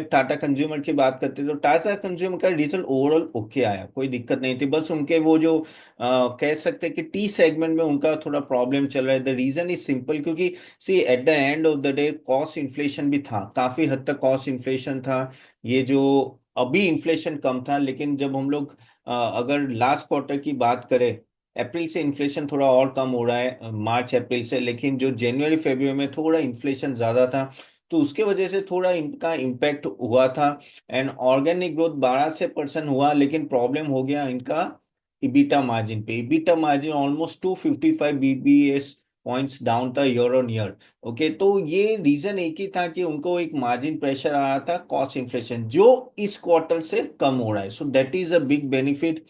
Tata consumer की बात करते हैं तो टाटा कंज्यूमर का रिजल्ट ओवरऑल ओके आया, कोई दिक्कत नहीं थी। बस उनके वो जो कह सकते हैं कि टी सेगमेंट में उनका थोड़ा प्रॉब्लम चल रहा है। द रीजन इज सिंपल, क्योंकि see at the end of the day cost inflation भी था, काफी हद तक कॉस्ट इन्फ्लेशन था। ये जो अभी इन्फ्लेशन कम था, लेकिन जब हम लोग अगर लास्ट क्वार्टर की बात करें, अप्रैल से इन्फ्लेशन थोड़ा और कम हो रहा है, मार्च अप्रैल से, लेकिन जो जनवरी फरवरी में थोड़ा इन्फ्लेशन ज्यादा था, तो उसके वजह से थोड़ा इनका इम्पैक्ट हुआ था। एंड ऑर्गेनिक ग्रोथ 12% हुआ, लेकिन प्रॉब्लम हो गया इनका इबीटा मार्जिन पे। EBITDA margin almost 255 BBS points down था ईयर ऑन ईयर। ओके, तो ये रीजन एक ही था कि उनको एक मार्जिन प्रेशर आ रहा था, कॉस्ट इन्फ्लेशन जो इस क्वार्टर से कम हो रहा है। So that is a big benefit.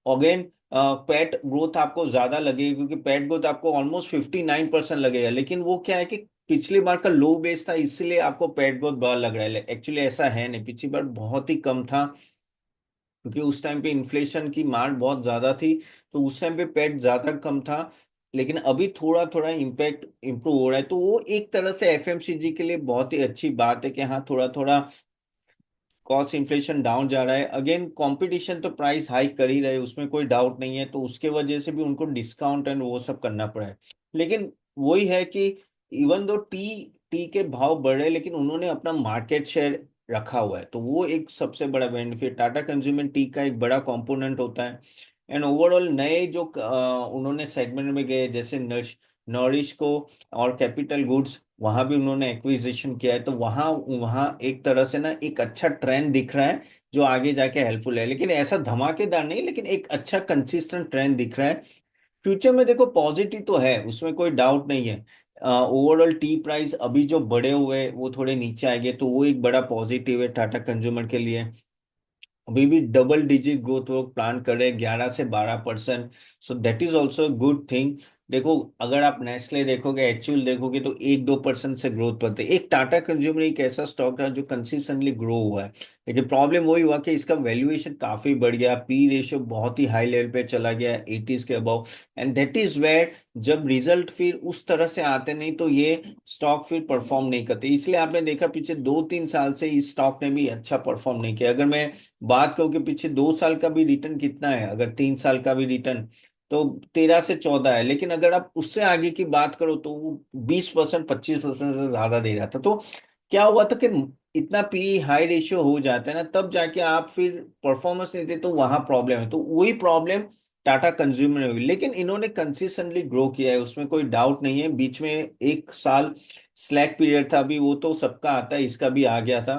Again pet growth आपको ज्यादा लगेगी, क्योंकि पेट ग्रोथ आपको ऑलमोस्ट 59% लगेगा, लेकिन वो क्या है कि पिछली बार का लो बेस था, इसलिए आपको पेट ग्रोथ बड़ा लग रहा है। एक्चुअली ऐसा है नहीं, पिछली बार बहुत ही कम था, क्योंकि उस टाइम पे इन्फ्लेशन की मार बहुत ज्यादा थी, तो उस टाइम पे पेट ज्यादा कम था। लेकिन अभी थोड़ा थोड़ा इम्पैक्ट इम्प्रूव हो रहा है, तो वो एक तरह से एफएमसीजी के लिए बहुत ही अच्छी बात है कि हाँ, थोड़ा थोड़ा कॉस्ट इन्फ्लेशन डाउन जा रहा है। अगेन कंपटीशन तो प्राइस हाइक कर ही रहे, उसमें कोई डाउट नहीं है, तो उसके वजह से भी उनको डिस्काउंट एंड वो सब करना पड़ा है। लेकिन वही है कि इवन दो टी टी के भाव बढ़े, लेकिन उन्होंने अपना मार्केट शेयर रखा हुआ है, तो वो एक सबसे बड़ा बेनिफिट। टाटा कंज्यूमर टी का एक बड़ा कंपोनेंट होता है। एंड ओवरऑल नए जो उन्होंने सेगमेंट में गए, जैसे नॉरिश को और कैपिटल गुड्स, वहां भी उन्होंने एक्विजिशन किया है, तो वहां वहां एक तरह से ना एक अच्छा ट्रेंड दिख रहा है, जो आगे जाके हेल्पफुल है। लेकिन ऐसा धमाकेदार नहीं, लेकिन एक अच्छा कंसिस्टेंट ट्रेंड दिख रहा है। फ्यूचर में देखो पॉजिटिव तो है, उसमें कोई डाउट नहीं है। ओवरऑल टी प्राइस अभी जो बढ़े हुए हैं, वो थोड़े नीचे आएंगे, तो वो एक बड़ा पॉजिटिव है टाटा कंज्यूमर के लिए। अभी भी डबल डिजिट ग्रोथ वो प्लान कर रहे हैं, 11 से 12%। So that is also good thing. देखो, अगर आप नेस्ले देखोगे, एक्चुअल देखोगे, तो 1-2% से ग्रोथ करते। एक टाटा कंज्यूमर एक ऐसा स्टॉक है जो कंसिस्टेंटली ग्रो हुआ है, लेकिन प्रॉब्लम वही हुआ कि इसका वैल्यूएशन काफी बढ़ गया, पी रेशियो बहुत ही हाई लेवल पे चला गया, 80s के above. And that is where जब रिजल्ट फिर उस तरह से आते नहीं, तो ये स्टॉक फिर परफॉर्म नहीं करते। इसलिए आपने देखा पिछले 2-3 साल से इस स्टॉक ने भी अच्छा परफॉर्म नहीं किया। अगर मैं बात करो कि पीछे 2 साल का भी रिटर्न कितना है, अगर 3 साल का भी रिटर्न, तो 13 से 14 है। लेकिन अगर आप उससे आगे की बात करो, तो वो 20%, 25% से ज्यादा दे रहा था। तो क्या हुआ था कि इतना पी हाई रेशियो हो जाता है ना, तब जाके आप फिर परफॉर्मेंस नहीं दे, तो वहां प्रॉब्लम है। तो वही प्रॉब्लम टाटा कंज्यूमर में हुई, लेकिन इन्होंने कंसिस्टेंटली ग्रो किया है, उसमें कोई डाउट नहीं है। बीच में 1 साल स्लैक पीरियड था, अभी वो तो सबका आता है, इसका भी आ गया था।